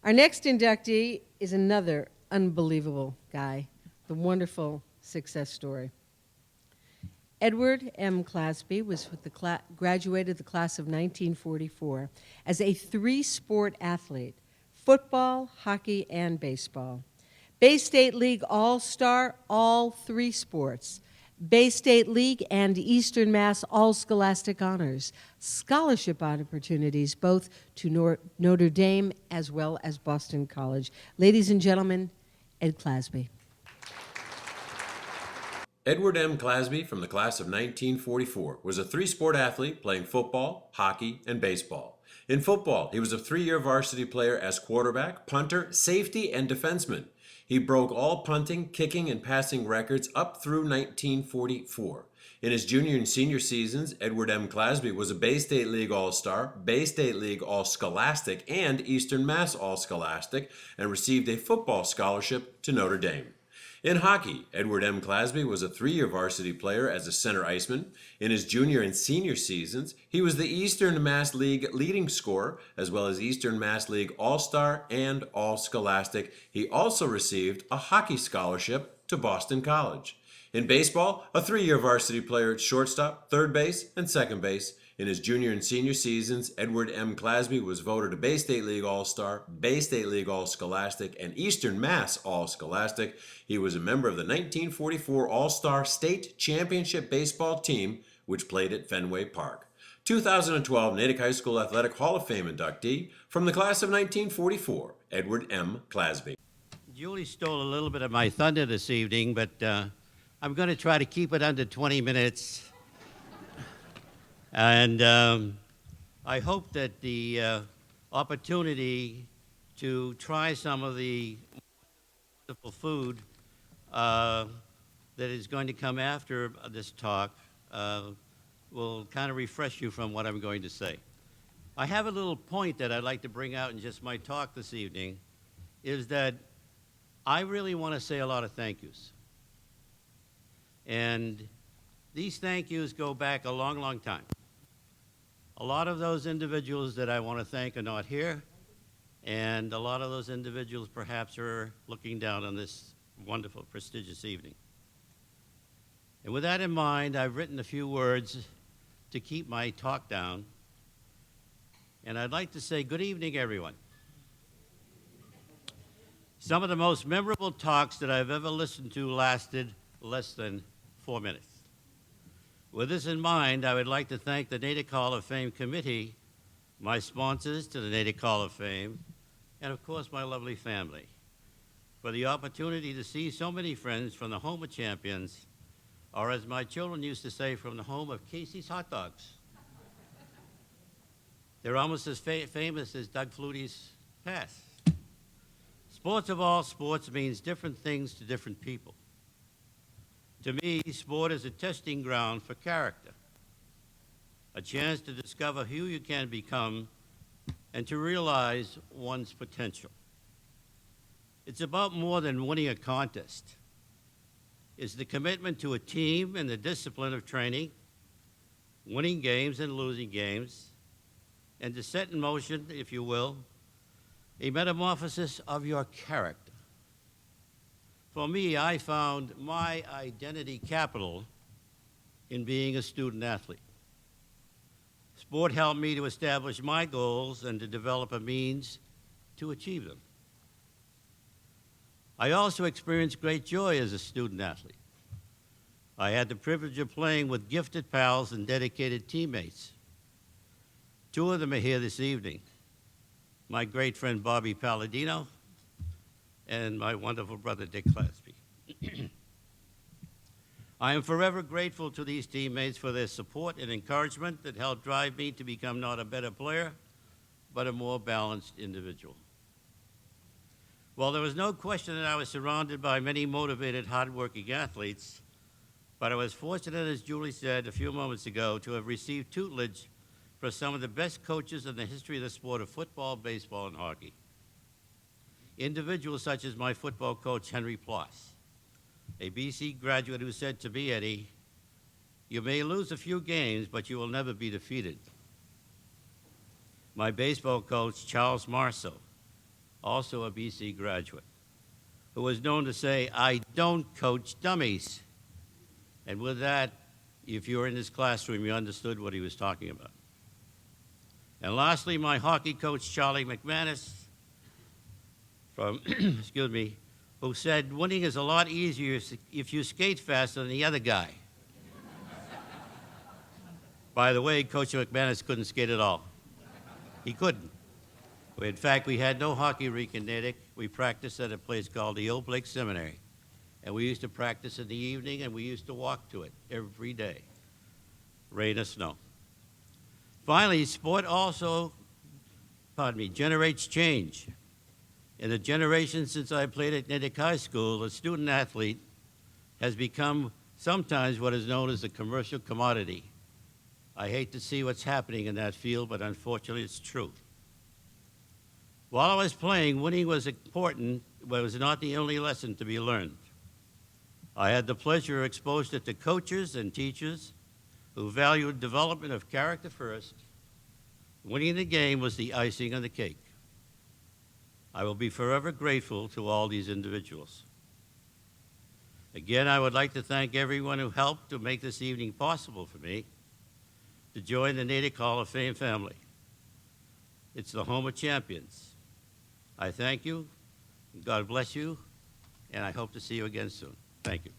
Our next inductee is another unbelievable guy, the wonderful success story. Edward M. Clasby was with graduated the class of 1944 as a three-sport athlete: football, hockey, and baseball. Bay State League All-Star, all three sports. Bay State League and Eastern Mass All-Scholastic Honors. Scholarship opportunities both to Notre Dame as well as Boston College. Ladies and gentlemen, Ed Clasby. Edward M. Clasby, from the class of 1944, was a three-sport athlete playing football, hockey, and baseball. In football, he was a three-year varsity player as quarterback, punter, safety, and defenseman. He broke all punting, kicking, and passing records up through 1944. In his junior and senior seasons, Edward M. Clasby was a Bay State League All-Star, Bay State League All-Scholastic, and Eastern Mass All-Scholastic, and received a football scholarship to Notre Dame. In hockey, Edward M. Clasby was a three-year varsity player as a center iceman. In his junior and senior seasons, he was the Eastern Mass League leading scorer, as well as Eastern Mass League All-Star and All-Scholastic. He also received a hockey scholarship to Boston College. In baseball, a three-year varsity player at shortstop, third base, and second base. In his junior and senior seasons, Edward M. Clasby was voted a Bay State League All-Star, Bay State League All-Scholastic, and Eastern Mass All-Scholastic. He was a member of the 1944 All-Star State Championship baseball team, which played at Fenway Park. 2012 Natick High School Athletic Hall of Fame inductee from the class of 1944, Edward M. Clasby. Julie stole a little bit of my thunder this evening, but I'm going to try to keep it under 20 minutes. And I hope that the opportunity to try some of the wonderful food that is going to come after this talk will kind of refresh you from what I'm going to say. I have a little point that I'd like to bring out in just my talk this evening, is that I really want to say a lot of thank yous. And these thank yous go back a long, long time. A lot of those individuals that I want to thank are not here, and a lot of those individuals perhaps are looking down on this wonderful, prestigious evening. And with that in mind, I've written a few words to keep my talk down, and I'd like to say good evening, everyone. Some of the most memorable talks that I've ever listened to lasted less than 4 minutes. With this in mind, I would like to thank the Natick Hall of Fame Committee, my sponsors to the Natick Hall of Fame, and of course my lovely family, for the opportunity to see so many friends from the home of champions, or as my children used to say, from the home of Casey's Hot Dogs. They're almost as famous as Doug Flutie's past. Sports of all sports means different things to different people. To me, sport is a testing ground for character, a chance to discover who you can become and to realize one's potential. It's about more than winning a contest. It's the commitment to a team and the discipline of training, winning games and losing games, and to set in motion, if you will, a metamorphosis of your character. For me, I found my identity capital in being a student athlete. Sport helped me to establish my goals and to develop a means to achieve them. I also experienced great joy as a student athlete. I had the privilege of playing with gifted pals and dedicated teammates. Two of them are here this evening. My great friend Bobby Palladino and my wonderful brother Dick Clasby. I am forever grateful to these teammates for their support and encouragement that helped drive me to become not a better player, but a more balanced individual. Well, there was no question that I was surrounded by many motivated, hardworking athletes, but I was fortunate, as Julie said a few moments ago, to have received tutelage for some of the best coaches in the history of the sport of football, baseball, and hockey. Individuals such as my football coach, Henry Ploss, a BC graduate who said to me, Eddie, you may lose a few games, but you will never be defeated. My baseball coach, Charles Marceau, also a BC graduate, who was known to say, "I don't coach dummies." And with that, if you were in his classroom, you understood what he was talking about. And lastly, my hockey coach, Charlie McManus, from, excuse me, who said, "Winning is a lot easier if you skate faster than the other guy." By the way, Coach McManus couldn't skate at all. He couldn't. In fact, we had no hockey rink in Natick. We practiced at a place called the Old Blake Seminary. And we used to practice in the evening, and we used to walk to it every day, rain or snow. Finally, sport also, generates change. In the generation since I played at Natick High School, a student athlete has become sometimes what is known as a commercial commodity. I hate to see what's happening in that field, but unfortunately it's true. While I was playing, winning was important, but it was not the only lesson to be learned. I had the pleasure of exposure to coaches and teachers who valued development of character first. Winning the game was the icing on the cake. I will be forever grateful to all these individuals. Again, I would like to thank everyone who helped to make this evening possible for me to join the Natick Hall of Fame family. It's the home of champions. I thank you, God bless you, and I hope to see you again soon. Thank you.